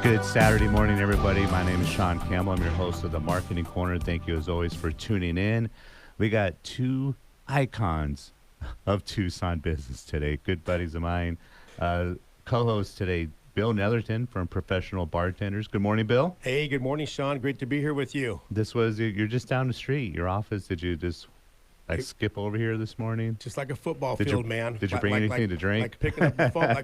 Good Saturday morning, everybody. My name is Sean Campbell. I'm your host of the Marketing Corner. Thank you, as always, for tuning in. We got two icons of Tucson business today, good buddies of mine. Co-host today, Bill Netherto from Professional Bartenders. Good morning, Bill. Hey, good morning, Sean. Great to be here with you. You're just down the street, your office. Did you just skip over here this morning? Just like a football field, man. Did you bring anything to drink? Like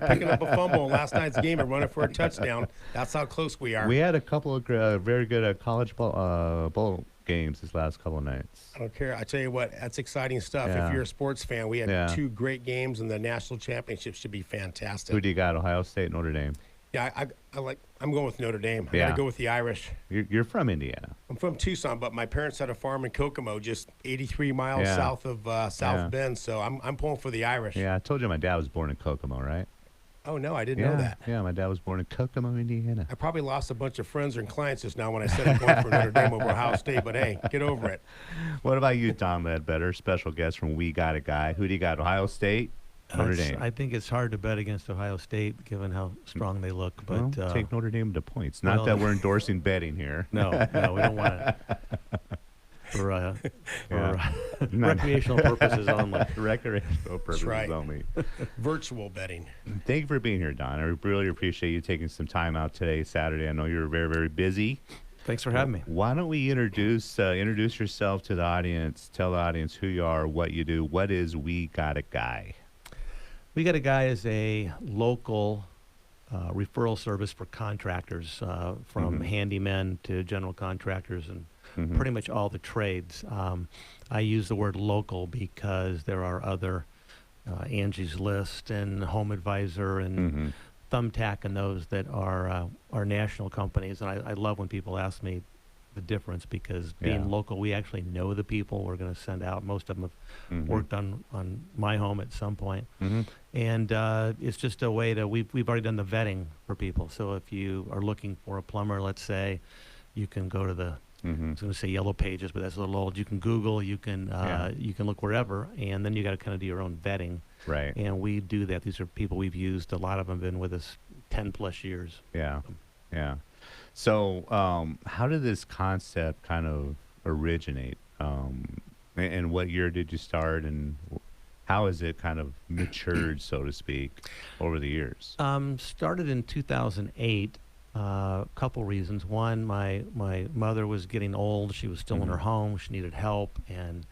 picking up a fumble in last night's game and running for a touchdown. That's how close we are. We had a couple of very good college bowl games this last couple of nights. I don't care. I tell you what, that's exciting stuff. Yeah. If you're a sports fan, we had two great games, and the national championship should be fantastic. Who do you got? Ohio State, Notre Dame? Yeah, I'm going with Notre Dame. I got to go with the Irish. You're from Indiana. I'm from Tucson, but my parents had a farm in Kokomo, just 83 miles south of South Bend. So I'm pulling for the Irish. Yeah, I told you my dad was born in Kokomo, right? Oh, no, I didn't know that. Yeah, my dad was born in Kokomo, Indiana. I probably lost a bunch of friends and clients just now when I said I'm going for Notre Dame over Ohio State, but hey, get over it. What about you, Don Ledbetter, special guest from We Got a Guy? Who do you got, Ohio State? Notre Dame. I think it's hard to bet against Ohio State given how strong they look. But take Notre Dame to points. Not that we're endorsing betting here. No, we don't want it. For recreational purposes only. Recreational purposes only. Virtual betting. Thank you for being here, Don. I really appreciate you taking some time out today, Saturday. I know you're very, very busy. Thanks for having me. Why don't we introduce yourself to the audience, tell the audience who you are, what you do. What is We Got a Guy? We Got a Guy is a local referral service for contractors, from handymen to general contractors and pretty much all the trades. I use the word local because there are other Angie's List and Home Advisor and Thumbtack and those that are national companies. And I love when people ask me the difference because being local, we actually know the people we're going to send out. Most of them have worked on my home at some point. And it's just a way to, we've already done the vetting for people. So if you are looking for a plumber, let's say, you can go to the, I was going to say Yellow Pages, but that's a little old. You can Google, you can look wherever, and then you got to kind of do your own vetting. Right. And we do that. These are people we've used. A lot of them have been with us 10 plus years. Yeah. Yeah. So how did this concept kind of originate? And what year did you start, and how has it kind of matured, so to speak, over the years? Started in 2008. A couple reasons. One, my mother was getting old. She was still in her home. She needed help, and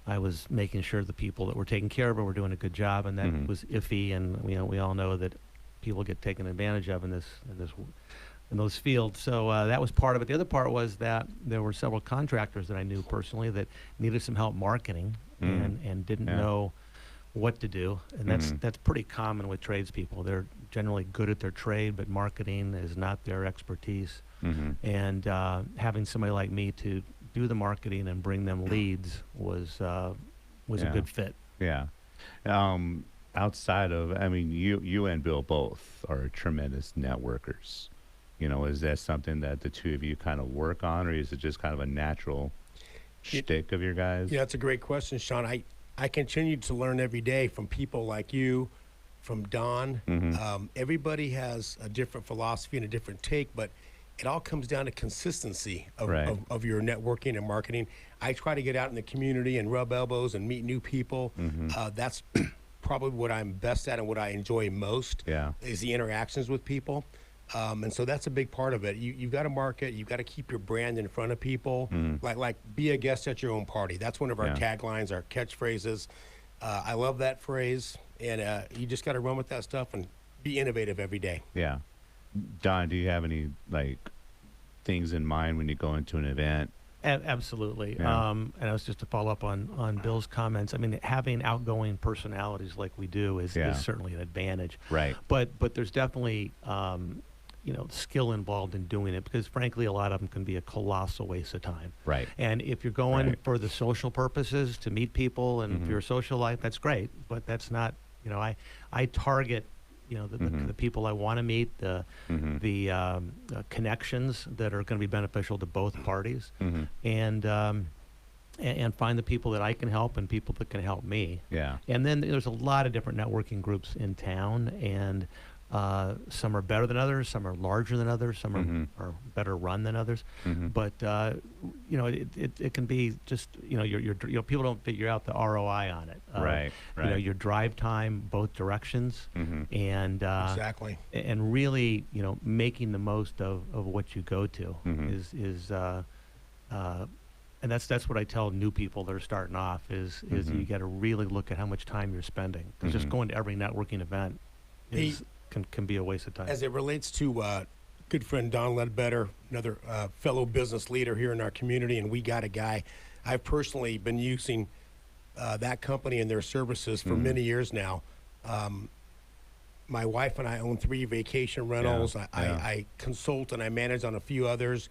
I was making sure the people that were taking care of her were doing a good job, and that was iffy. And we all know that people get taken advantage of in those fields. So that was part of it. The other part was that there were several contractors that I knew personally that needed some help marketing and didn't know what to do. And that's pretty common with tradespeople. They're generally good at their trade, but marketing is not their expertise. And having somebody like me to do the marketing and bring them leads was a good fit. Yeah. Outside of, you and Bill both are tremendous networkers. Is that something that the two of you kind of work on, or is it just kind of a natural shtick of your guys? Yeah, that's a great question, Sean. I continue to learn every day from people like you, from Don. Everybody has a different philosophy and a different take, but it all comes down to consistency of your networking and marketing. I try to get out in the community and rub elbows and meet new people. That's probably what I'm best at and what I enjoy most is the interactions with people. And so that's a big part of it. You've got to market. You've got to keep your brand in front of people. Like be a guest at your own party. That's one of our taglines, our catchphrases. I love that phrase. And you just got to run with that stuff and be innovative every day. Yeah. Don, do you have any things in mind when you go into an event? Absolutely. Yeah. And I was just to follow up on Bill's comments. Having outgoing personalities like we do is certainly an advantage. Right. But there's definitely skill involved in doing it, because frankly a lot of them can be a colossal waste of time. Right. And if you're going for the social purposes to meet people and for your social life, that's great, but that's not, I target the people I want to meet, the connections that are going to be beneficial to both parties, and find the people that I can help and people that can help me. Yeah. And then there's a lot of different networking groups in town, and Some are better than others. Some are larger than others. Some are better run than others. But it can be just people don't figure out the ROI on it. Right. Your drive time, both directions, and Exactly. and really making the most of what you go to is and that's what I tell new people that are starting off is you got to really look at how much time you're spending, because just going to every networking event can be a waste of time. As it relates to good friend Don Ledbetter, another fellow business leader here in our community, and we got a guy. I've personally been using that company and their services for many years now. My wife and I own 3 vacation rentals. I consult and I manage on a few others.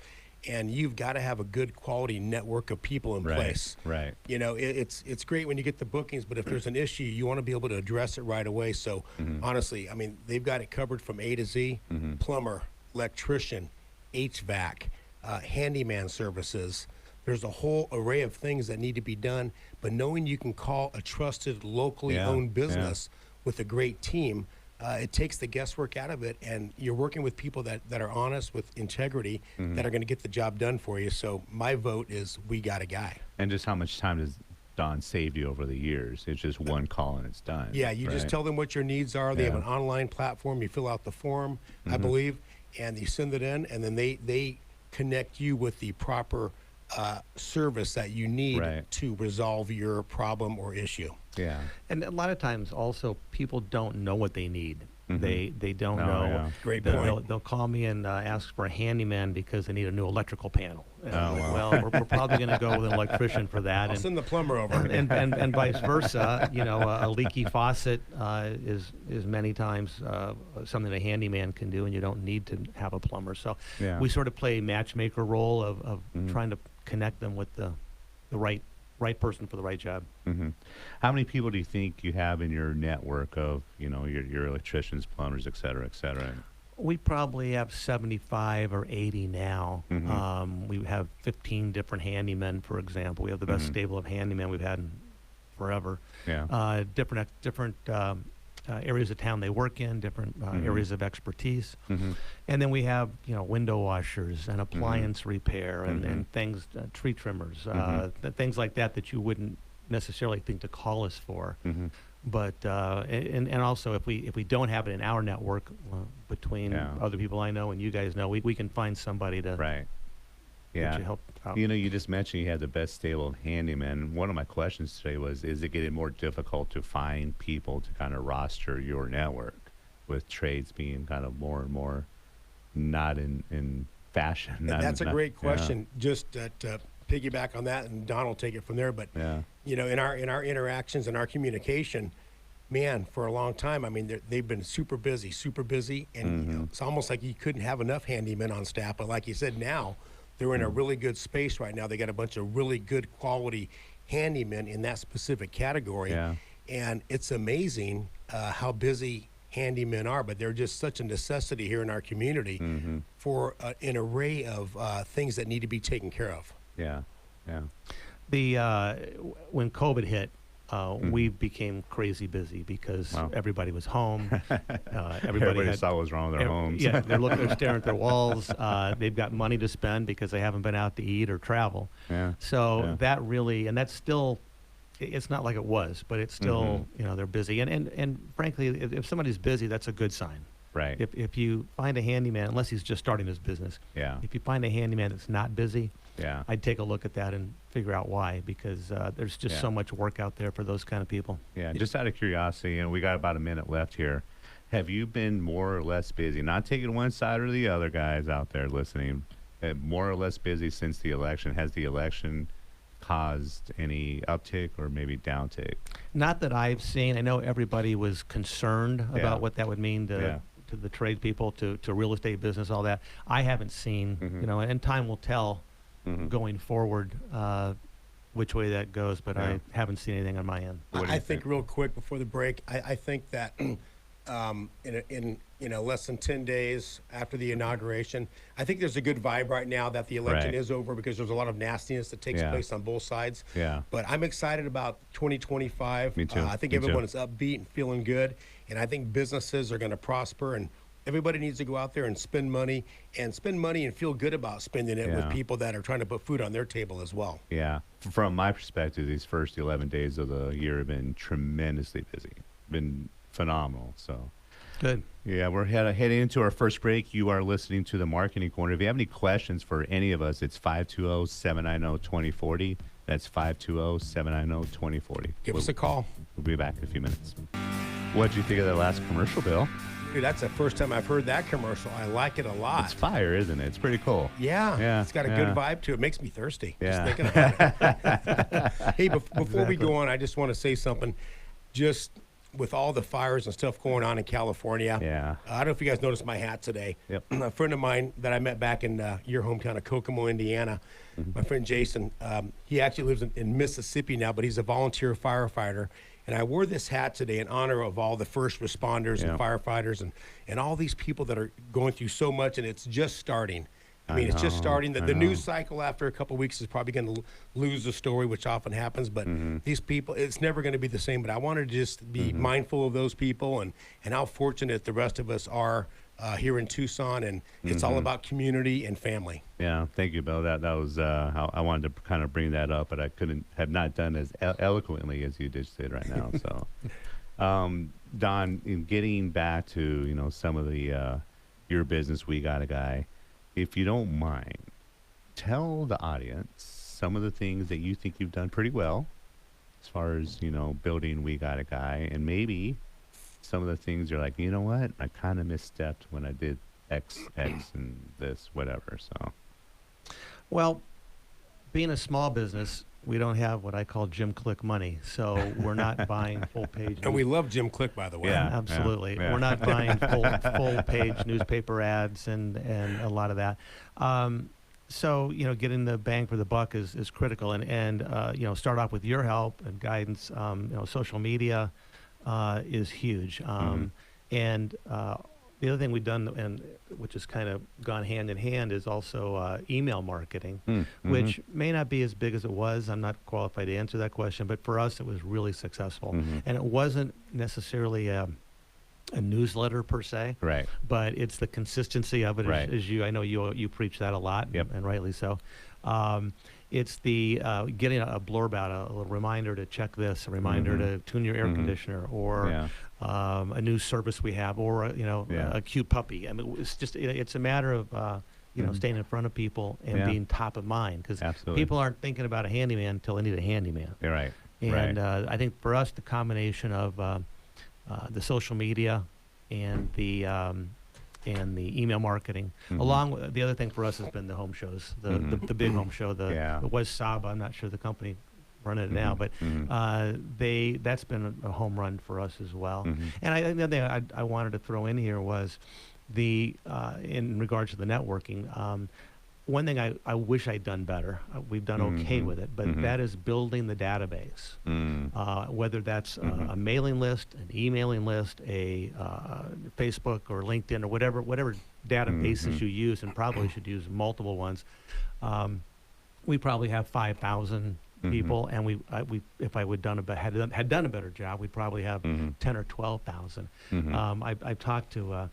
And you've got to have a good quality network of people in place. Right. It's great when you get the bookings, but if there's an issue, you want to be able to address it right away. So honestly, I mean, they've got it covered from A to Z: plumber, electrician, HVAC, handyman services. There's a whole array of things that need to be done. But knowing you can call a trusted, locally owned business with a great team, it takes the guesswork out of it, and you're working with people that are honest, with integrity, that are going to get the job done for you. So my vote is we got a guy. And just how much time does Don saved you over the years? It's just one call and it's done. Yeah, you just tell them what your needs are. They have an online platform. You fill out the form, I believe, and you send it in, and then they connect you with the proper service that you need to resolve your problem or issue. Yeah. And a lot of times also people don't know what they need. They don't know. Yeah. Great point. They'll call me and ask for a handyman because they need a new electrical panel. Well, we're probably going to go with an electrician for that. I'll send the plumber over. And vice versa. A leaky faucet is many times something a handyman can do, and you don't need to have a plumber. So we sort of play matchmaker role of trying to connect them with the right person for the right job. How many people do you think you have in your network of your electricians, plumbers, et cetera, et cetera? We probably have 75 or 80 now. We have 15 different handymen, for example. We have the best stable of handymen we've had in forever. Different areas of town they work in, different areas of expertise. And then we have window washers and appliance repair and things, tree trimmers, things like that you wouldn't necessarily think to call us for. But and also if we don't have it in our network, between other people I know and you guys know, we can find somebody to get you help out. You just mentioned you had the best stable of handymen. One of my questions today was, is it getting more difficult to find people to kind of roster your network, with trades being kind of more and more not in fashion? That's a great question. Just to piggyback on that, and Don will take it from there. But in our interactions and our communication, man, for a long time, I mean, they've been super busy, and it's almost like you couldn't have enough handymen on staff. But like you said, now they're in a really good space right now. They got a bunch of really good quality handymen in that specific category, and it's amazing how busy handymen are. But they're just such a necessity here in our community for an array of things that need to be taken care of. When COVID hit, we became crazy busy because everybody was home. Everybody saw what was wrong with their homes. They're staring at their walls. They've got money to spend because they haven't been out to eat or travel. So that really, and that's still, it's not like it was, but it's still, they're busy. And frankly, if somebody's busy, that's a good sign. Right. If you find a handyman, unless he's just starting his business, if you find a handyman that's not busy, I'd take a look at that and figure out why, because there's just so much work out there for those kind of people. Just out of curiosity, and we got about a minute left here, have you been more or less busy, not taking one side or the other, guys out there listening, more or less busy since the election? Has the election caused any uptick or maybe downtick? Not that I've seen. I know everybody was concerned about what that would mean to the trade people, to real estate business, all that. I haven't seen, and time will tell going forward which way that goes, but I haven't seen anything on my end. I think real quick before the break, I think that in less than 10 days after the inauguration. I think there's a good vibe right now that the election Right. is over because there's a lot of nastiness that takes Yeah. place on both sides. Yeah. But I'm excited about 2025. Me too. I think Me too. everyone is upbeat and feeling good, and I think businesses are going to prosper, and everybody needs to go out there and spend money and feel good about spending it with Yeah. people that are trying to put food on their table as well. Yeah. From my perspective, these first 11 days of the year have been tremendously busy. Been phenomenal. So, Good. yeah, we're heading into our first break. You are listening to the Marketing Corner. If you have any questions for any of us, it's 520-790-2040. That's 520-790-2040. Give us a call. We'll be back in a few minutes. What'd you think of that last commercial, Bill? Dude, that's the first time I've heard that commercial. I like it a lot. It's fire, isn't it? It's pretty cool. Yeah, Yeah, it's got a yeah. good vibe to it. Makes me thirsty. Yeah. Just thinking about it. Hey, before we go on, I just want to say something. Just with all the fires and stuff going on in California, Yeah. I don't know if you guys noticed my hat today. Yep. A friend of mine that I met back in your hometown of Kokomo, Indiana, my friend Jason, he actually lives in Mississippi now, but he's a volunteer firefighter. And I wore this hat today in honor of all the first responders Yeah. and firefighters and all these people that are going through so much, and it's just starting. I mean, it's just know, starting. I The know. news cycle after a couple of weeks is probably going to lose the story, which often happens. But these people, it's never going to be the same. But I wanted to just be mindful of those people and how fortunate the rest of us are here in Tucson. And it's all about community and family. Yeah, thank you, Bill. That was how I wanted to kind of bring that up, but I couldn't have not done as eloquently as you just did right now. So, Don, in getting back to some of the your business, We Got a Guy. If you don't mind, tell the audience some of the things that you think you've done pretty well as far as building We Got a Guy, and maybe some of the things you're like, you know what, I kind of misstepped when I did X and this, whatever. So. Well, being a small business, we don't have what I call Jim Click money, so we're not buying full page. And we love Jim Click, by the way. Yeah. Absolutely. yeah. We're not buying full page newspaper ads and a lot of that. So getting the bang for the buck is critical, and start off with your help and guidance. Social media is huge, and the other thing we've done, and which has kind of gone hand in hand, is also email marketing, which may not be as big as it was. I'm not qualified to answer that question, but for us, it was really successful. And it wasn't necessarily a newsletter per se, Right. but it's the consistency of it. Right. As I know you preach that a lot, Yep. and rightly so. It's the getting a blurb out, a little reminder to check this, a reminder to tune your air conditioner, or Yeah. a new service we have, or Yeah. a cute puppy. I mean, it's just it's a matter of staying in front of people and Yeah. being top of mind, because Absolutely. people aren't thinking about a handyman until they need a handyman. You're right. And right. I think for us, the combination of the social media and the email marketing, along with the other thing for us has been the home shows, the big home show. Yeah. It was Saba. I'm not sure the company running it now, but that's been a home run for us as well. And I think the other thing I wanted to throw in here was in regards to the networking. One thing I wish I'd done better. We've done okay with it, but that is building the database. Whether that's a mailing list, an emailing list, a Facebook or LinkedIn or whatever databases you use, and probably should use multiple ones. We probably have 5,000 people, and we if I would had done a better job, we'd probably have 10 or 12,000. I've talked to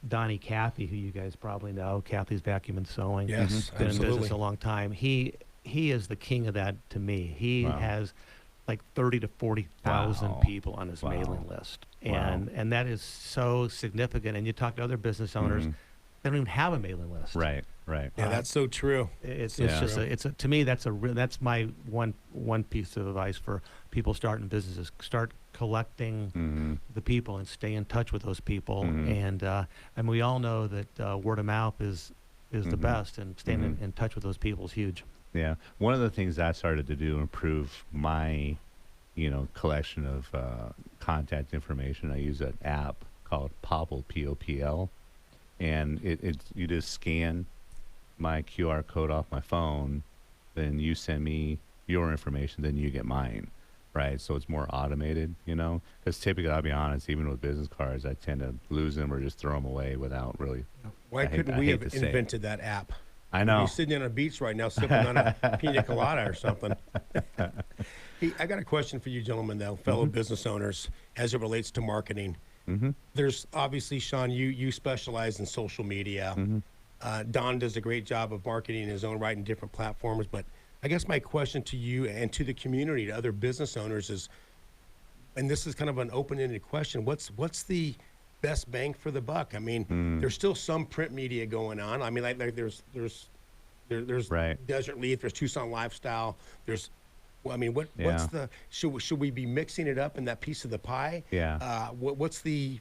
Donnie Cathy, who you guys probably know. Cathy's Vacuum and Sewing. Yes, Been in absolutely. business a long time. He is the king of that to me. He Wow. has like 30 to 40,000 Wow. people on his Wow. mailing list, Wow. and that is so significant. And you talk to other business owners, they don't even have a mailing list. Right. Right. Yeah, that's so true. It's Yeah. just to me that's that's my one piece of advice for people starting businesses. Start collecting the people and stay in touch with those people. And we all know that word of mouth is the best, and staying in touch with those people is huge. Yeah. One of the things I started to do to improve my, collection of contact information, I use an app called Popl, Popl, and you just scan my QR code off my phone, then you send me your information, then you get mine. right? So it's more automated, you know. Because typically, I'll be honest, even with business cards, I tend to lose them or just throw them away without really. Why couldn't I we hate have to say it. invented that app? I We'd be know. sitting on a beach right now sipping on a pina colada or something. Hey, I got a question for you gentlemen, though, fellow business owners, as it relates to marketing. There's obviously, Sean, you specialize in social media. Don does a great job of marketing in his own right in different platforms. But I guess my question to you and to the community, to other business owners is, and this is kind of an open-ended question, what's the best bang for the buck? I mean, there's still some print media going on. I mean, like there's Right. Desert Leaf, there's Tucson Lifestyle, there's, well, I mean, what's Yeah. the, should we be mixing it up in that piece of the pie? Yeah. What's the,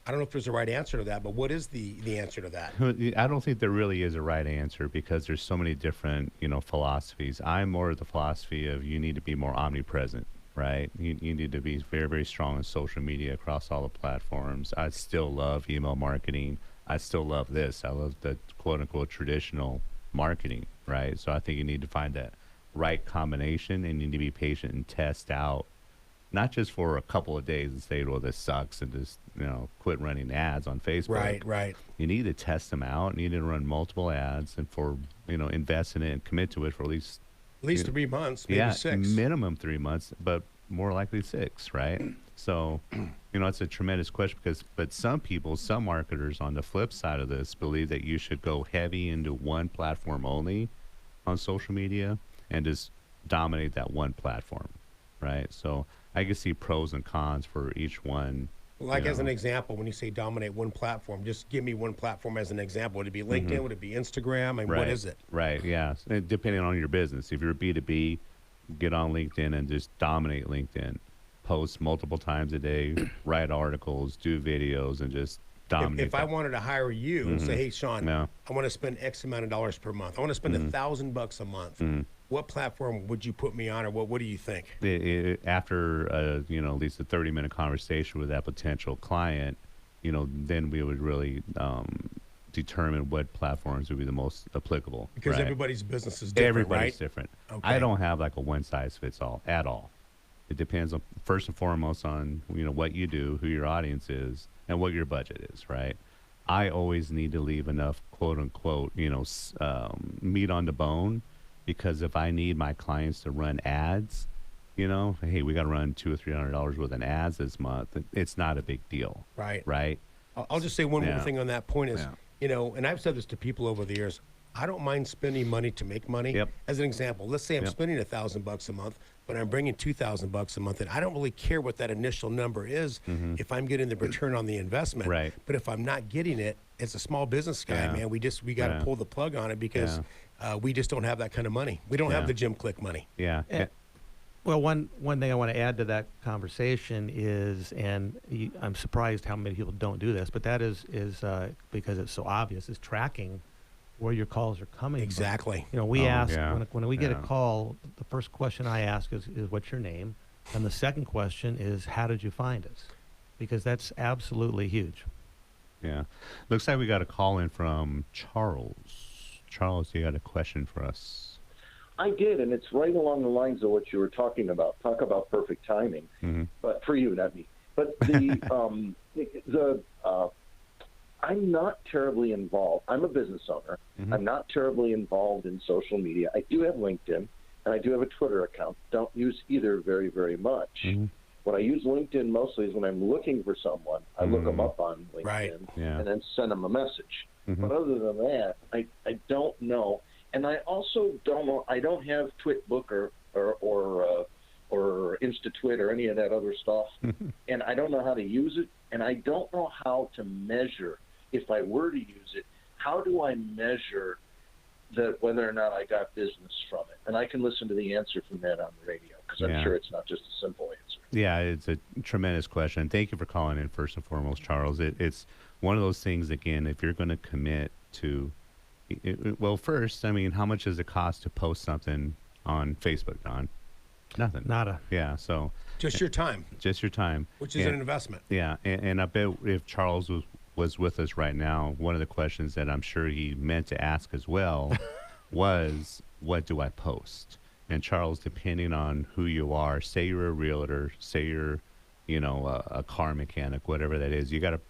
I don't know if there's a right answer to that, but what is the answer to that? I don't think there really is a right answer because there's so many different, philosophies. I'm more of the philosophy of you need to be more omnipresent, right? You need to be very, very strong in social media across all the platforms. I still love email marketing. I still love this. I love the quote unquote traditional marketing, right? So I think you need to find that right combination and you need to be patient and test out not just for a couple of days and say, well, this sucks and just, quit running ads on Facebook. Right. You need to test them out. You need to run multiple ads and invest in it and commit to it for at least 3 months, maybe 6. minimum 3 months, but more likely 6, right? So, it's a tremendous question but some people, some marketers on the flip side of this believe that you should go heavy into one platform only on social media and just dominate that one platform, right? So I can see pros and cons for each one. Like as an example, when you say dominate one platform, just give me one platform as an example. Would it be LinkedIn? Would it be Instagram? I mean, Right. what is it? Right, yeah. Depending on your business. If you're a B2B, get on LinkedIn and just dominate LinkedIn. Post multiple times a day, write articles, do videos, and just dominate. If I wanted to hire you and say, hey, Sean, Yeah. I want to spend X amount of dollars per month. I want to spend $1,000 a month. What platform would you put me on, or what do you think? After at least a 30-minute conversation with that potential client, then we would really determine what platforms would be the most applicable. Because right? everybody's business is different, Everybody's right? different. Okay. I don't have like a one size fits all at all. It depends on first and foremost on what you do, who your audience is, and what your budget is. Right. I always need to leave enough quote unquote meat on the bone. Because if I need my clients to run ads, hey, we got to run $200 or $300 worth of ads this month. It's not a big deal. Right. Right. I'll just say one more Yeah. thing on that point is, Yeah. And I've said this to people over the years, I don't mind spending money to make money. Yep. As an example, let's say I'm Yep. spending $1,000 a month, but I'm bringing $2,000 a month, and I don't really care what that initial number is if I'm getting the return on the investment. Right. But if I'm not getting it, as a small business guy, Yeah. man, we got to Yeah. pull the plug on it because we just don't have that kind of money. We don't have Yeah. the Jim Click money. Yeah. Yeah. Well, one thing I want to add to that conversation is, I'm surprised how many people don't do this, but that is because it's so obvious, is tracking where your calls are coming Exactly. from. We ask, yeah. when we get a Yeah. call, the first question I ask is what's your name? And the second question is, how did you find us? Because that's absolutely huge. Yeah. Looks like we got a call in from Charles. Charles, you got a question for us? I did, and it's right along the lines of what you were talking about. Talk about perfect timing, but for you, not me. But I'm not terribly involved. I'm a business owner. I'm not terribly involved in social media. I do have LinkedIn, and I do have a Twitter account. Don't use either very, very much. When I use LinkedIn mostly is when I'm looking for someone. I look them up on LinkedIn Right. Yeah. and then send them a message. But other than that, I don't know. And I also don't know. I don't have Twitbook or InstaTwit or any of that other stuff. And I don't know how to use it. And I don't know how to measure. If I were to use it, how do I measure that whether or not I got business from it? And I can listen to the answer from that on the radio because I'm sure it's not just a simple answer. Yeah, it's a tremendous question. Thank you for calling in, first and foremost, Charles. It's one of those things, again, if you're going to commit to, well, first, I mean, how much does it cost to post something on Facebook, Don? Nothing. Nada. Yeah, so Just your time, just your time. which is an investment. Yeah, and I bet if Charles was with us right now, one of the questions that I'm sure he meant to ask as well was, what do I post? And Charles, depending on who you are, say you're a realtor, say you're, a car mechanic, whatever that is, you got to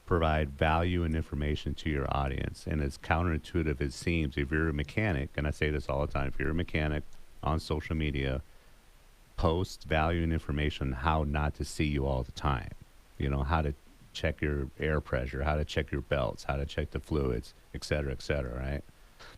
provide value and information to your audience. And as counterintuitive as it seems, if you're a mechanic, and I say this all the time, if you're a mechanic on social media, post value and information on how not to see you all the time. How to check your air pressure, how to check your belts, how to check the fluids, et cetera, right?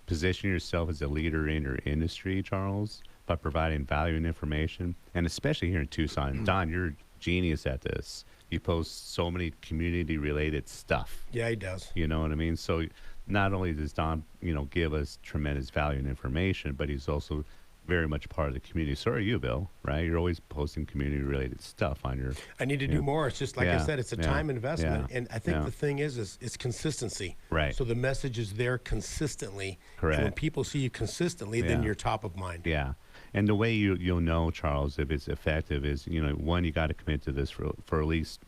Position yourself as a leader in your industry, Charles, by providing value and information, and especially here in Tucson. Don, you're a genius at this. You post so many community-related stuff. Yeah, he does. You know what I mean? So not only does Don, give us tremendous value and information, but he's also very much part of the community. So are you, Bill, right? You're always posting community-related stuff on your... I need to do more. It's just, like I said, it's a time investment. Yeah, and I think the thing is it's consistency. Right. So the message is there consistently. Correct. And when people see you consistently, then you're top of mind. Yeah. And the way you'll know, Charles, if it's effective is, one, you got to commit to this for at least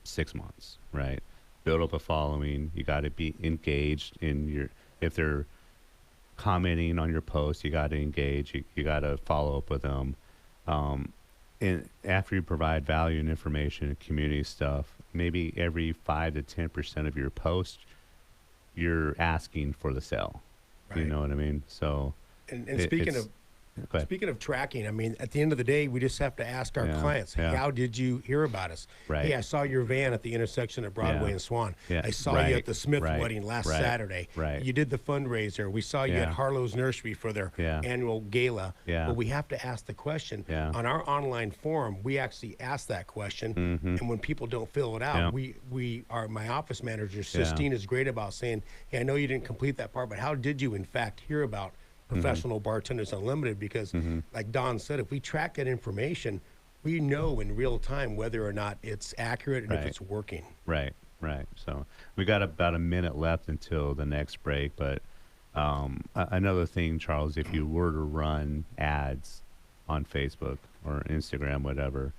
6 months, right? Build up a following. You got to be engaged in your... If they're commenting on your post, you got to engage. You got to follow up with them. And after you provide value and information and community stuff, maybe every 5 to 10% of your posts, you're asking for the sale. Right. You know what I mean? So, And speaking of tracking, I mean, at the end of the day, we just have to ask our clients, hey, how did you hear about us? Right. Hey, I saw your van at the intersection of Broadway and Swan. Yeah. I saw you at the Smith wedding last Saturday. Right. You did the fundraiser. We saw you at Harlow's Nursery for their annual gala. Yeah. But we have to ask the question. Yeah. On our online forum, we actually ask that question. Mm-hmm. And when people don't fill it out, my office manager, Sistine, is great about saying, hey, I know you didn't complete that part, but how did you, in fact, hear about Professional Bartenders Unlimited? Because like Don said, if we track that information, we know in real time whether or not it's accurate and if it's working. Right. So we got about a minute left until the next break. But another thing, Charles, if you were to run ads on Facebook or Instagram, whatever,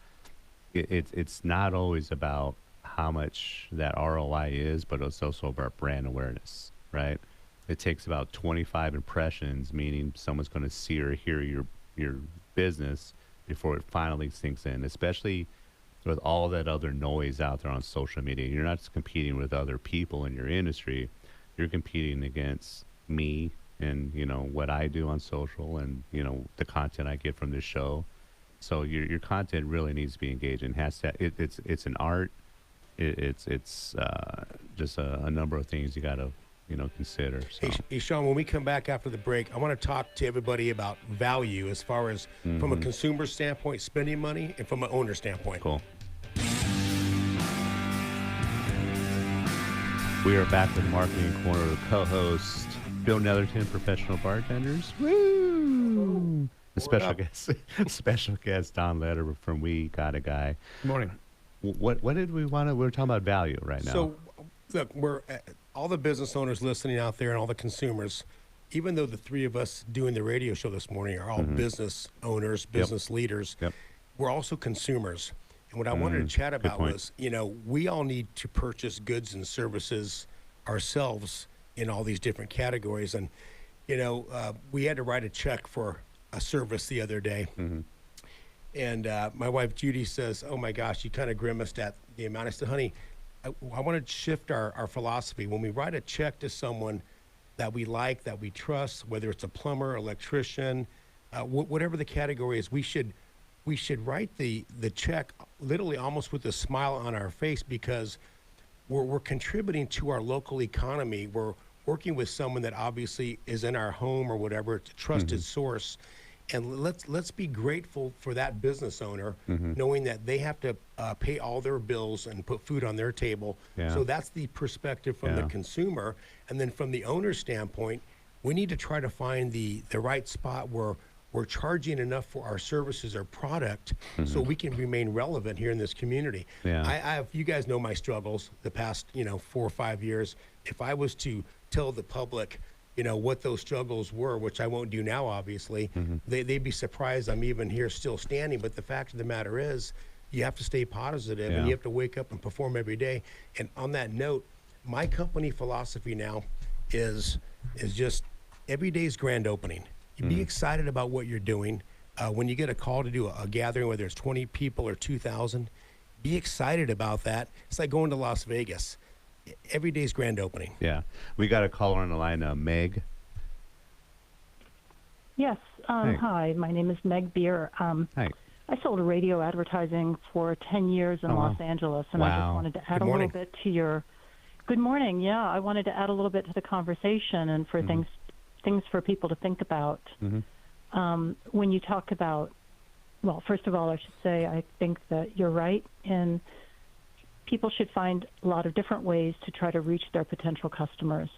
it's not always about how much that ROI is, but it's also about brand awareness, right? It takes about 25 impressions, meaning someone's going to see or hear your business before it finally sinks in, especially with all that other noise out there on social media. You're not just competing with other people in your industry. You're competing against me and, what I do on social and, the content I get from this show. So your content really needs to be engaging. It's an art. It's just a number of things you got to consider. So. Hey, Sean, when we come back after the break, I want to talk to everybody about value as far as from a consumer standpoint, spending money, and from an owner standpoint. Cool. We are back with Marketing Corner co-host Bill Netherton, Professional Bartenders. Woo! The special guest Don Ledbetter from We Got a Guy. Good morning. What did we want to? We're talking about value right now. So, look, we're all the business owners listening out there and all the consumers. Even though the three of us doing the radio show this morning are all business owners, business leaders, we're also consumers. And what I wanted to chat about was, we all need to purchase goods and services ourselves in all these different categories. And, we had to write a check for a service the other day. And my wife, Judy, says, oh, my gosh, she kind of grimaced at the amount. I said, honey, I want to shift our philosophy. When we write a check to someone that we like, that we trust, whether it's a plumber, electrician, whatever the category is, we should write the check literally almost with a smile on our face, because we're contributing to our local economy. We're working with someone that obviously is in our home or whatever. It's a trusted source. And let's be grateful for that business owner, knowing that they have to pay all their bills and put food on their table. So that's the perspective from the consumer. And then from the owner's standpoint, we need to try to find the right spot where we're charging enough for our services or product so we can remain relevant here in this community. You guys know my struggles the past 4 or 5 years. If I was to tell the public what those struggles were, which I won't do now, obviously, they'd be surprised I'm even here still standing. But the fact of the matter is, you have to stay positive and you have to wake up and perform every day. And on that note, my company philosophy now is just every day's grand opening. You be excited about what you're doing. when you get a call to do a gathering, whether it's 20 people or 2,000, be excited about that. It's like going to Las Vegas. Every day's grand opening. Yeah. We got a caller on the line, Meg. Yes. Hey. Hi, my name is Meg Beer. Hi. I sold radio advertising for 10 years in Los Angeles, and I just wanted to add a little bit to your. Good morning. Yeah, I wanted to add a little bit to the conversation and for things for people to think about. When you talk about, well, first of all, I should say I think that you're right, and people should find a lot of different ways to try to reach their potential customers.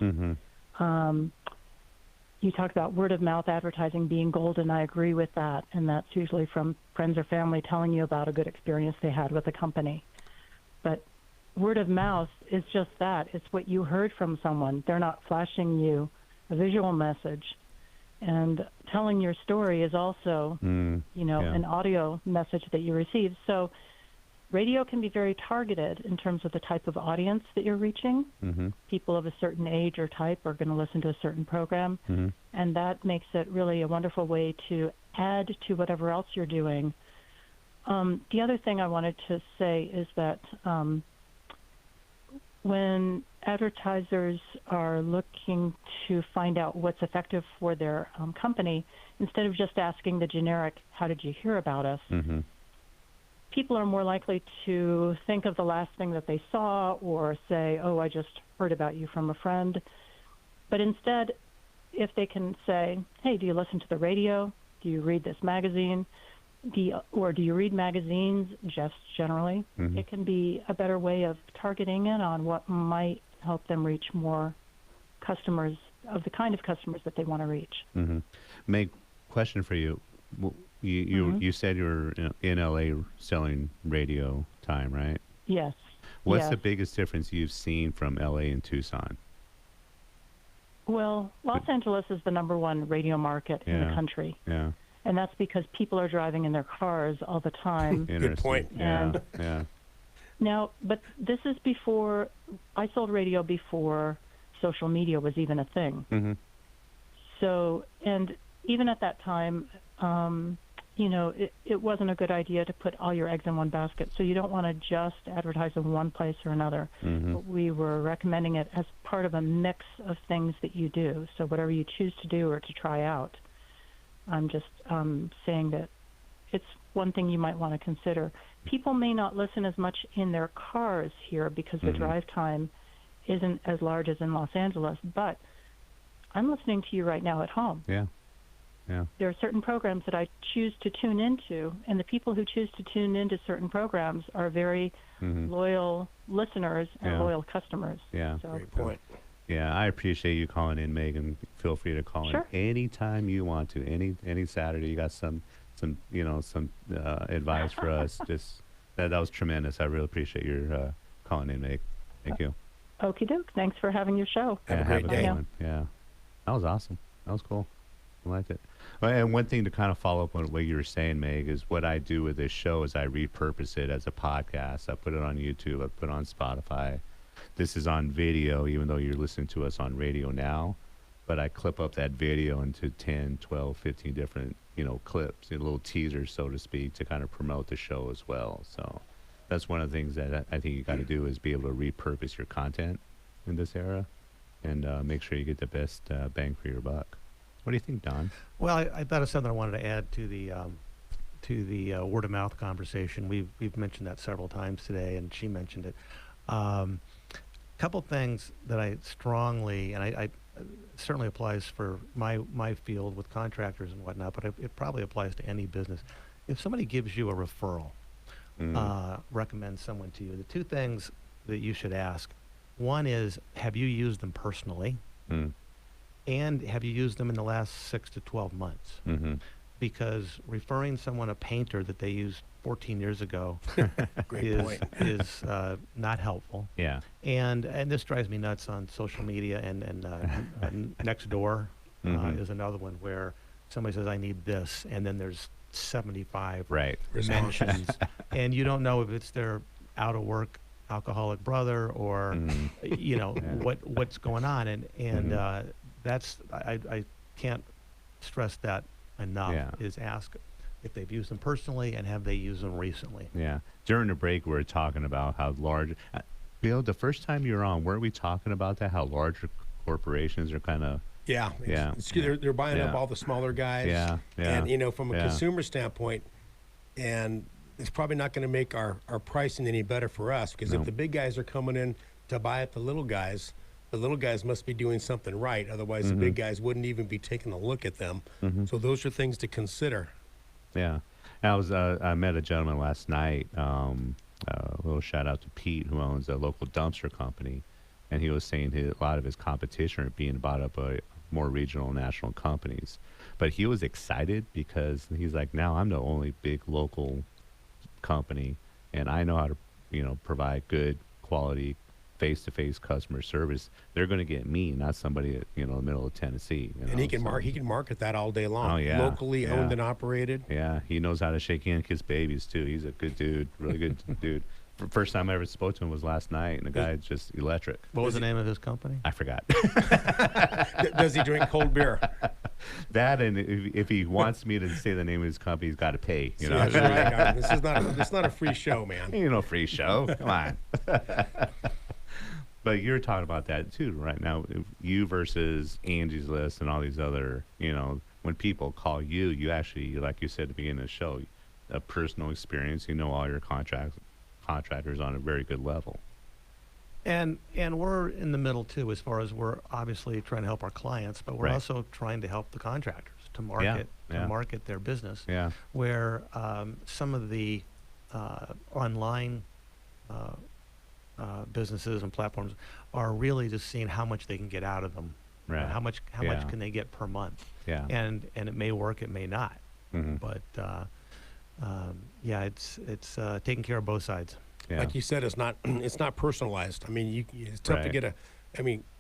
You talked about word-of-mouth advertising being golden. I agree with that, and that's usually from friends or family telling you about a good experience they had with a company. But word of mouth is just that. It's what you heard from someone. They're not flashing you a visual message. And telling your story is also, an audio message that you receive. So radio can be very targeted in terms of the type of audience that you're reaching. People of a certain age or type are going to listen to a certain program, and that makes it really a wonderful way to add to whatever else you're doing. The other thing I wanted to say is that when advertisers are looking to find out what's effective for their company, instead of just asking the generic, how did you hear about us, people are more likely to think of the last thing that they saw or say, oh, I just heard about you from a friend. But instead, if they can say, hey, do you listen to the radio? Do you read this magazine? Or do you read magazines just generally? It can be a better way of targeting in on what might help them reach more customers of the kind of customers that they want to reach. Meg, question for you. You said you were in LA selling radio time, right? Yes. What's the biggest difference you've seen from LA and Tucson? Well, Los Angeles is the #1 radio market in the country. Yeah. And that's because people are driving in their cars all the time. Good point. And Yeah. now, but this is before, I sold radio before social media was even a thing. So, and even at that time, it wasn't a good idea to put all your eggs in one basket. So you don't want to just advertise in one place or another. But we were recommending it as part of a mix of things that you do. So whatever you choose to do or to try out, I'm just saying that it's one thing you might want to consider. People may not listen as much in their cars here because the drive time isn't as large as in Los Angeles, but I'm listening to you right now at home. Yeah. There are certain programs that I choose to tune into, and the people who choose to tune into certain programs are very loyal listeners and loyal customers. Yeah. So, Great point. Yeah, I appreciate you calling in, Megan. Feel free to call in anytime you want to. Any Saturday, you got some advice for us. Just that was tremendous. I really appreciate your calling in, Meg. Thank you. Okie doke. Thanks for having your show. Have a great day. Good one. Yeah, that was awesome. That was cool. I liked it. And one thing to kind of follow up on what you were saying, Meg, is what I do with this show is I repurpose it as a podcast. I put it on YouTube. I put it on Spotify. This is on video, even though you're listening to us on radio now. But I clip up that video into 10, 12, 15 different, clips, little teasers, so to speak, to kind of promote the show as well. So that's one of the things that I think you got to do is be able to repurpose your content in this era and make sure you get the best bang for your buck. What do you think, Don? Well, I thought of something I wanted to add to the word of mouth conversation. We've mentioned that several times today, and she mentioned it. Couple things that I strongly, and I certainly applies for my field with contractors and whatnot, but it probably applies to any business. If somebody gives you a referral, recommends someone to you, the two things that you should ask, one is, have you used them personally? And have you used them in the last 6 to 12 months? Because referring someone a painter that they used 14 years ago is not helpful. Yeah. And this drives me nuts on social media and Nextdoor is another one where somebody says, I need this, and then there's 75 mentions, and you don't know if it's their out of work alcoholic brother or what's going on, and that's I can't stress that enough. Is ask if they've used them personally, and have they used them recently. Yeah. During the break, we were talking about how large. Bill, the first time you were on, weren't we talking about that? How larger corporations are kind of. Yeah, Yeah. they're buying up Yeah. all the smaller guys. Yeah, yeah, And from a yeah. consumer standpoint, and it's probably not going to make our pricing any better for us, because No. if the big guys are coming in to buy up the little guys must be doing something right. Otherwise, the big guys wouldn't even be taking a look at them. So those are things to consider. Yeah. I met a gentleman last night. A little shout out to Pete, who owns a local dumpster company, and he was saying a lot of his competition are being bought up by more regional, national companies. But he was excited because he's like, now I'm the only big local company, and I know how to, provide good quality face-to-face customer service. They're going to get me, not somebody at, the middle of Tennessee. And he can market that all day long. Oh, yeah. Locally Yeah. owned and operated. Yeah, he knows how to shake hand, kiss babies too. He's a good dude, really good dude. First time I ever spoke to him was last night, and the guy's just electric. What was the name of his company? I forgot. Does he drink cold beer? That, and if he wants me to say the name of his company, he's got to pay. You know, That's right. This is not a free show, man. Free show. Come on. But you're talking about that too right now. You versus Angie's List and all these other, when people call you, you actually, like you said at the beginning of the show, a personal experience. You know all your contractors on a very good level. And we're in the middle too, as far as we're obviously trying to help our clients, but we're Right. also trying to help the contractors to Yeah. market their business. Yeah. Where some of the online businesses and platforms are really just seeing how much they can get out of them. Right. How much Yeah. can they get per month? Yeah. And it may work, it may not. Mhm. But it's taking care of both sides. Yeah. Like you said, it's not personalized. I mean, it's tough to Right. get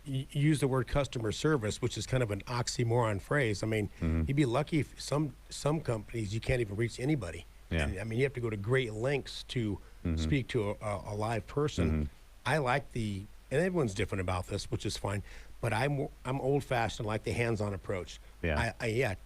you use the word customer service, which is kind of an oxymoron phrase. I mean, you'd be lucky if some companies you can't even reach anybody. Yeah. And, I mean, you have to go to great lengths to speak to a live person. I like and everyone's different about this, which is fine. But I'm old-fashioned, like the hands-on approach. Yeah.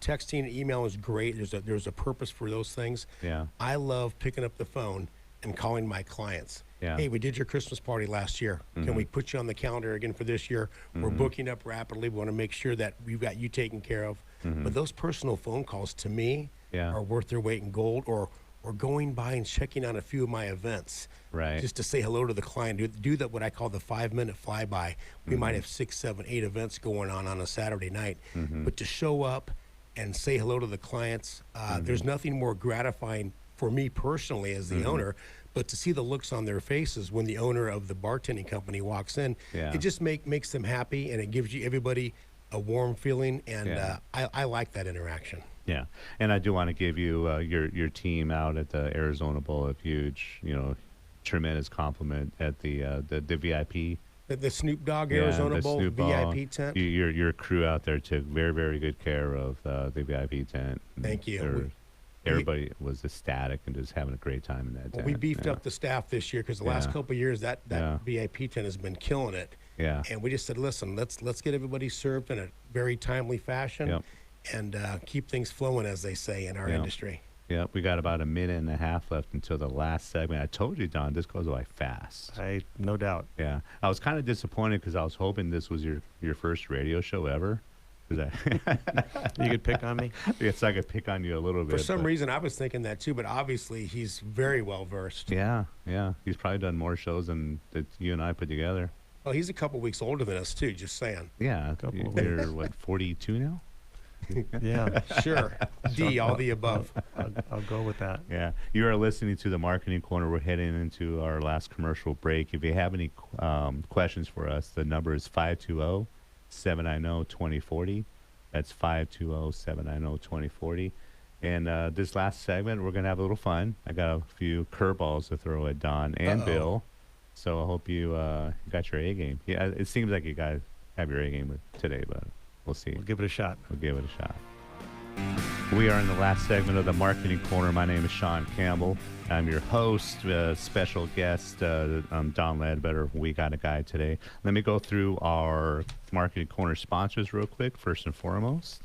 Texting and email is great. There's a purpose for those things. Yeah. I love picking up the phone and calling my clients. Yeah. Hey, we did your Christmas party last year. Can we put you on the calendar again for this year? We're booking up rapidly. We want to make sure that we've got you taken care of. But those personal phone calls, to me, Yeah. are worth their weight in gold, or going by and checking on a few of my events. Right. Just to say hello to the client. Do that, what I call the 5-minute flyby. We might have 6, 7, 8 events going on a Saturday night. But to show up and say hello to the clients, there's nothing more gratifying for me personally as the owner, but to see the looks on their faces when the owner of the bartending company walks in. Yeah. It just makes them happy, and it gives everybody a warm feeling, and Yeah. I like that interaction. Yeah, and I do want to give you your team out at the Arizona Bowl a huge, tremendous compliment at the VIP. The Snoop Dogg Yeah, Arizona the Bowl Snoop Bowl. VIP tent. Your crew out there took very, very good care of the VIP tent. Thank you. Everybody was ecstatic and just having a great time in that Well, tent. we beefed Yeah. up the staff this year because the last Yeah. couple of years that Yeah. VIP tent has been killing it. Yeah. And we just said, listen, let's get everybody served in a very timely fashion, Yep. and keep things flowing, as they say in our Yep. industry. Yeah, we got about a minute and a half left until the last segment. I told you, Don, this goes by fast. No doubt. Yeah, I was kind of disappointed because I was hoping this was your first radio show ever. You could pick on me. Yes, I could pick on you a little bit. For some but- reason, I was thinking that too, but obviously he's very well versed. Yeah, he's probably done more shows than that you and I put together. Well, he's a couple weeks older than us too. Just saying. Yeah, Couple of you're what 42 now? Yeah, Sure. D, all the above. I'll go with that. Yeah, you are listening to the Marketing Corner. We're heading into our last commercial break. If you have any questions for us, the number is 520-790-2040. That's 520-790-2040. And this last segment, we're going to have a little fun. I got a few curveballs to throw at Don and Bill. So I hope you got your A game. Yeah, it seems like you guys have your A game today, but we'll see. We'll give it a shot. We'll give it a shot. We are in the last segment of the Marketing Corner. My name is Sean Campbell. I'm your host, special guest, I'm Don Ledbetter. We got a guy today. Let me go through our Marketing Corner sponsors real quick. First and foremost,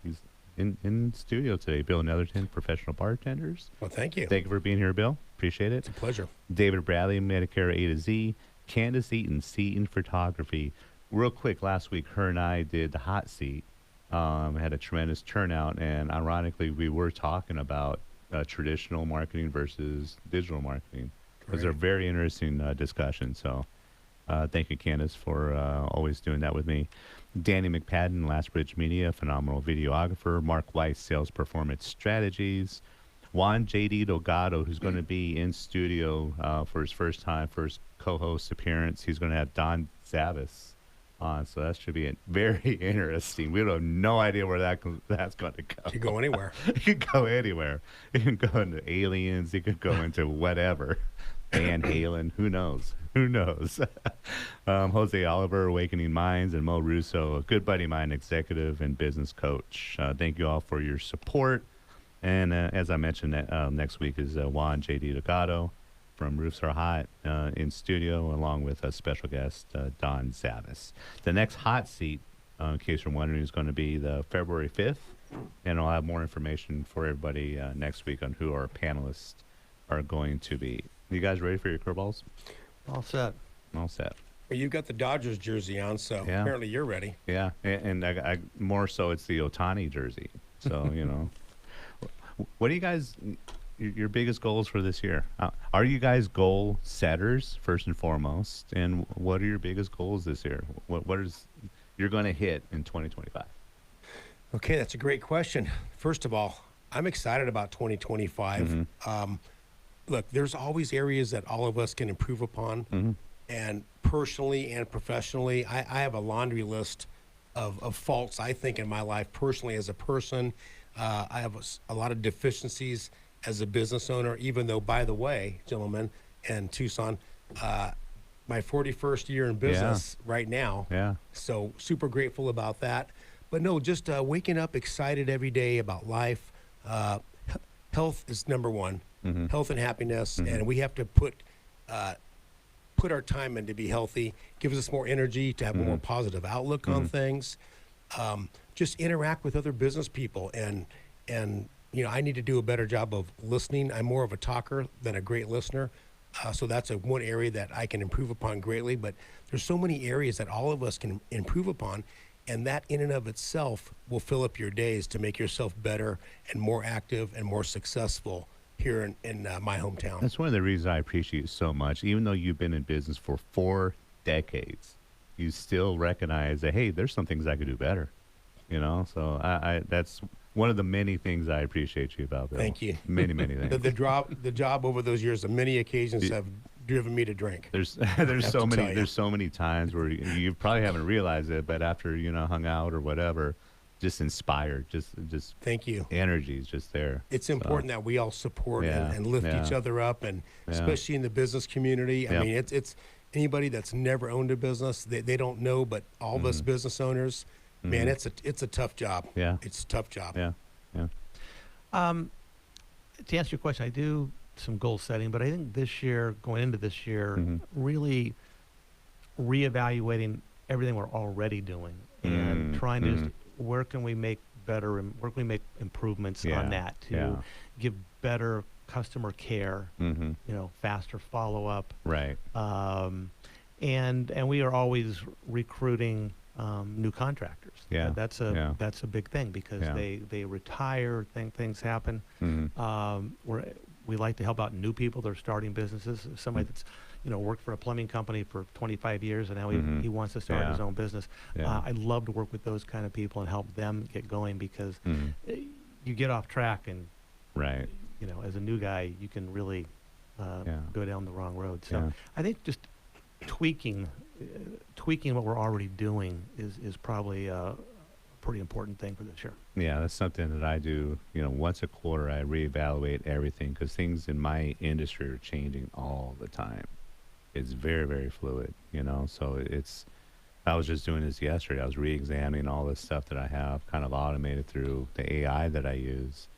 he's in studio today. Bill Netherton, professional bartenders. Well, thank you. Thank you for being here, Bill. Appreciate it. It's a pleasure. David Bradley, Medicare A to Z. Candace Eaton, Seaton Photography. Real quick, last week, her and I did the hot seat. Had a tremendous turnout, and ironically, we were talking about traditional marketing versus digital marketing. It was a very interesting discussion. So thank you, Candace, for always doing that with me. Danny McPadden, Last Bridge Media, phenomenal videographer. Mark Weiss, Sales Performance Strategies. Juan J.D. Delgado, who's going to be in studio for his first co-host appearance. He's going to have Don Zavis on, so that should be very interesting. We have no idea where that's going to go. It could go anywhere. It could go anywhere. It can go into aliens. It could go into whatever. Van Halen. Who knows? Who knows? Jose Oliver, Awakening Minds, and Mo Russo, a good buddy of mine, executive and business coach. Thank you all for your support. And as I mentioned, next week is Juan J.D. Delgado from Roofs Are Hot in studio, along with a special guest, Don Zavis. The next hot seat, in case you're wondering, is going to be the February 5th. And I'll have more information for everybody next week on who our panelists are going to be. You guys ready for your curveballs? All set. All set. Well, you've got the Dodgers jersey on, so Yeah. apparently you're ready. Yeah, and I more so it's the Otani jersey. So, you know. What are you guys, your biggest goals for this year? Are you guys goal setters, first and foremost? And what are your biggest goals this year? What is you're going to hit in 2025? Okay, that's a great question. First of all, I'm excited about 2025. Look, there's always areas that all of us can improve upon. And personally and professionally, I have a laundry list of faults, I think, in my life personally as a person. I have a lot of deficiencies as a business owner, even though, by the way, gentlemen, and Tucson, my 41st year in business right now. Yeah. So super grateful about that. But no, just waking up excited every day about life. Health is number one. Health and happiness, and we have to put our time in to be healthy. Gives us more energy to have a more positive outlook on things. Just interact with other business people, and you know, I need to do a better job of listening. I'm more of a talker than a great listener, so that's one area that I can improve upon greatly. But there's so many areas that all of us can improve upon, and that in and of itself will fill up your days to make yourself better and more active and more successful here in my hometown. That's one of the reasons I appreciate you so much. Even though you've been in business for 4 decades, you still recognize that, hey, there's some things I could do better. You know, so I that's one of the many things I appreciate you about, Bill. Thank you. Many things. The job over those years, on many occasions, have driven me to drink. There's so many times where you probably haven't realized it, but after hung out or whatever, just inspired, just Thank you. Energy is just there. It's important that we all support and lift each other up, and especially in the business community. I mean, it's anybody that's never owned a business, they don't know, but all of us business owners, man, it's a tough job. Yeah. It's a tough job. Yeah. To answer your question, I do some goal setting, but I think this year, going into this year, really reevaluating everything we're already doing and trying to just, where can we make better, and where can we make improvements on that to give better customer care, faster follow-up. Right. And we are always recruiting new contractors. Yeah. That's a big thing because they retire, things happen. We like to help out new people that are starting businesses. Somebody that's worked for a plumbing company for 25 years and now he wants to start his own business. I love to work with those kind of people and help them get going because you get off track and as a new guy you can really go down the wrong road. So I think just tweaking what we're already doing is probably a pretty important thing for this year. Yeah, that's something that I do. Once a quarter, I reevaluate everything because things in my industry are changing all the time. It's very, very fluid. So I was just doing this yesterday. I was re-examining all this stuff that I have kind of automated through the AI that I use,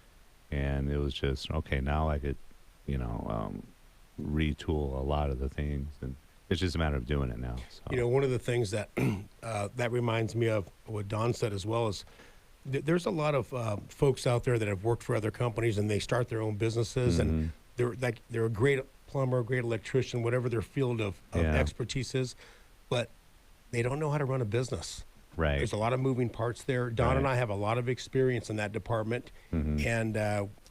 and it was just okay. Now I could, retool a lot of the things and. It's just a matter of doing it now. So. One of the things that that reminds me of what Don said as well is There's a lot of folks out there that have worked for other companies and they start their own businesses, and they're a great plumber, great electrician, whatever their field of expertise is, but they don't know how to run a business. Right. There's a lot of moving parts there. Don and I have a lot of experience in that department, and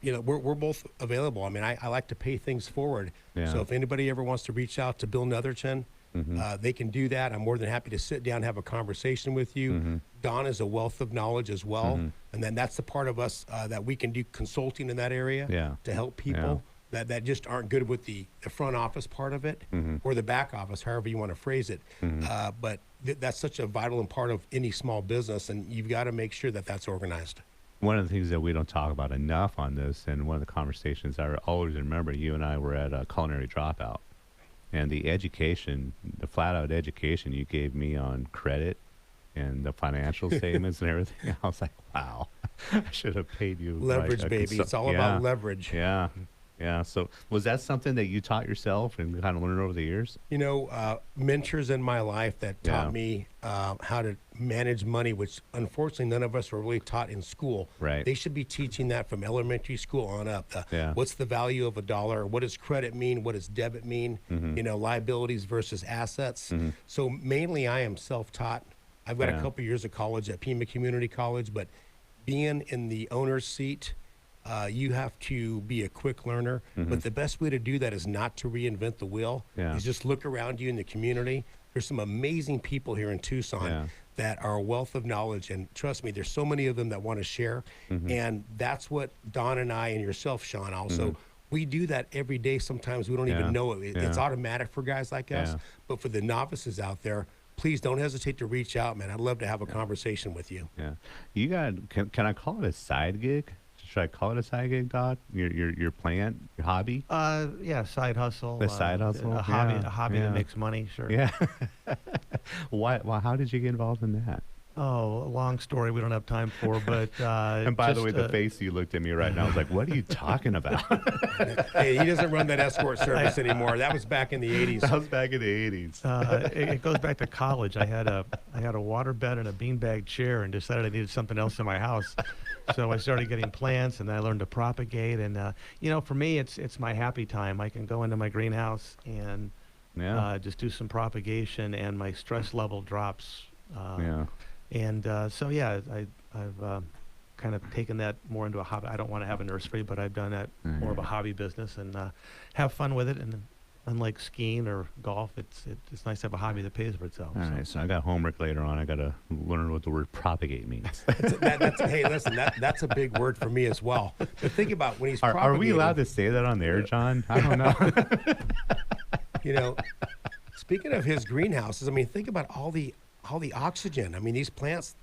we're both available. I mean, I like to pay things forward. Yeah. So if anybody ever wants to reach out to Bill Netherton, they can do that. I'm more than happy to sit down and have a conversation with you. Don is a wealth of knowledge as well, and then that's the part of us that we can do consulting in that area to help people that just aren't good with the front office part of it or the back office, however you want to phrase it. But that's such a vital part of any small business, and you've got to make sure that that's organized. One of the things that we don't talk about enough on this, and one of the conversations I always remember, you and I were at a culinary dropout, and the education, the flat-out education you gave me on credit and the financial statements and everything, I was like, wow, I should have paid you. Leverage, baby. It's all about leverage. Yeah. Yeah. So was that something that you taught yourself and kind of learned over the years? Mentors in my life that taught me how to manage money, which unfortunately none of us were really taught in school. Right. They should be teaching that from elementary school on up. What's the value of a dollar? What does credit mean? What does debit mean? Liabilities versus assets. So mainly I am self-taught. I've got a couple years of college at Pima Community College, but being in the owner's seat, you have to be a quick learner, but the best way to do that is not to reinvent the wheel. Is just look around you in the community. There's some amazing people here in Tucson that are a wealth of knowledge, and trust me, there's so many of them that want to share, and that's what Don and I and yourself, Sean, also, we do that every day. Sometimes we don't even know it. It's automatic for guys like us, but for the novices out there, please don't hesitate to reach out, man. I'd love to have a conversation with you. Yeah. You got, can I call it a side gig? Should I call it a side gig, Doc? Your plant, your hobby? Yeah, side hustle. A side hustle? A hobby that makes money, sure. Yeah. Why? Well, how did you get involved in that? Oh, a long story we don't have time for, but... and by the way, the face you looked at me right now, I was like, what are you talking about? Hey, he doesn't run that escort service anymore. That was back in the 80s. That was back in the 80s. It goes back to college. I had a water bed and a beanbag chair and decided I needed something else in my house. So I started getting plants, and I learned to propagate. And, for me, it's my happy time. I can go into my greenhouse and just do some propagation, and my stress level drops. And I've kind of taken that more into a hobby. I don't want to have a nursery, but I've done that more of a hobby business and have fun with it. And unlike skiing or golf, it's nice to have a hobby that pays for itself. All right, so I got homework later on. I got to learn what the word propagate means. Hey, listen, that's a big word for me as well. But think about when he's propagating. Are we allowed to say that on the air, John? I don't know. Speaking of his greenhouses, I mean, think about all the oxygen. I mean, these plants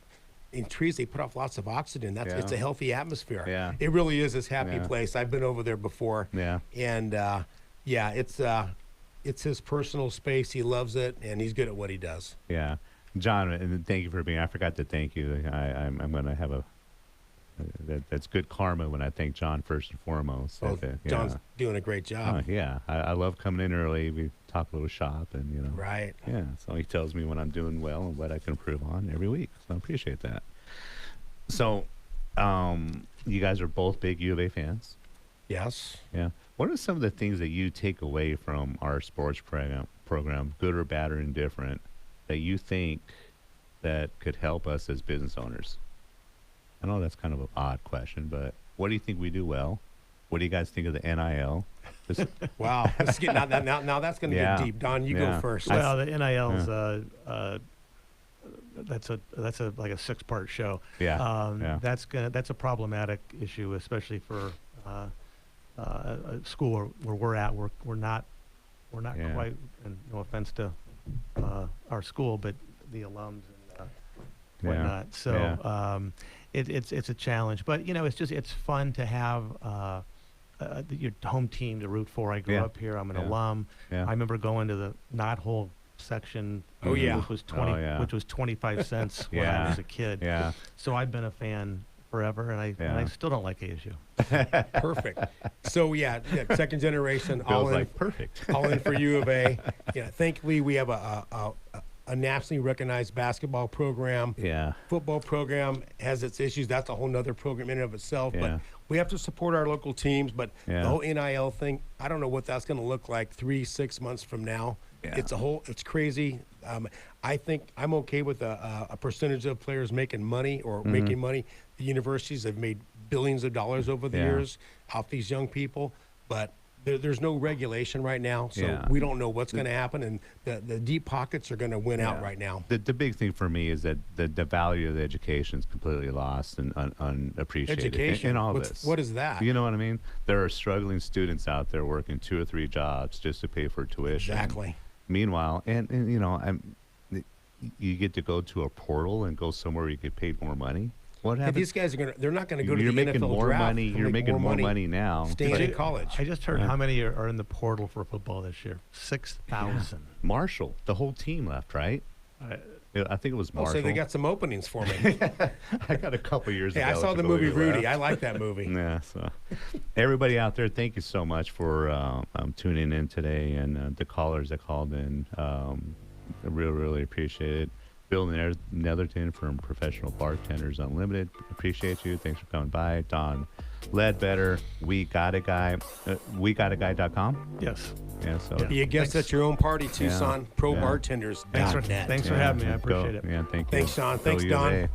in trees, they put off lots of oxygen. It's a healthy atmosphere. Yeah. It really is this happy place. I've been over there before. Yeah. And it's his personal space. He loves it, and he's good at what he does. Yeah. John, and thank you for being. I forgot to thank you. I'm going to have that's good karma when I thank John first and foremost. John's doing a great job. I love coming in early. We talk a little shop, and Right. Yeah. So he tells me when I'm doing well and what I can improve on every week. So I appreciate that. So, you guys are both big U of A fans. Yes. Yeah. What are some of the things that you take away from our sports program, good or bad or indifferent, that you think that could help us as business owners? I know that's kind of an odd question, but what do you think we do well? What do you guys think of the NIL? Wow, now that's going to get deep. Don, you go first. Well, the NIL's that's a like a 6-part show. That's a problematic issue, especially for a school where we're at. We're not quite. And no offense to our school, but the alums and whatnot. So it's a challenge, but it's fun to have your home team to root for. I grew up here. I'm an alum. I remember going to the knothole section. Which was 25 cents when I was a kid. So I've been a fan forever, and I still don't like ASU. Perfect. So second generation, all in. Perfect. All in for U of A. Thankfully we have a a nationally recognized basketball program. Yeah. Football program has its issues. That's a whole nother program in and of itself. Yeah. But we have to support our local teams. But Yeah. the whole NIL thing, I don't know what that's going to look like 3-6 months from now. Yeah. It's crazy. I think I'm okay with a percentage of players making money or making money. The universities have made billions of dollars over the Yeah. years off these young people, but there's no regulation right now, so Yeah. we don't know what's going to happen, and the deep pockets are going to win out Yeah. right now. The big thing for me is that the value of the education is completely lost and unappreciated Education. in all this. What is that? You know what I mean? There are struggling students out there working 2 or 3 jobs just to pay for tuition. Exactly. Meanwhile, and you know, you get to go to a portal and go somewhere where you get paid more money. What Hey, happens? these guys they're not going to go to You're the making NFL more draft. money. They'll You're make making more money now. staying But in college. I just heard how many are in the portal for football this year. 6,000. Marshall, the whole team left, right? I think it was Marshall. I'll say they got some openings for me. I got a couple years Hey, ago. I saw to the go movie to Rudy. left. I like that movie. Yeah, so everybody out there, thank you so much for tuning in today, and the callers that called in. I really appreciate it. Bill Netherton from Professional Bartenders Unlimited, appreciate you. Thanks for coming by. Don Ledbetter, We Got a Guy, WeGotAGuy.com. Yes. Yeah, so Yeah. Be a guest at your own party, Tucson. Yeah. Pro bartenders. Thanks for having me. I appreciate it. Yeah, thank you. Thanks, Sean. Thanks, Bill, U of Don. A.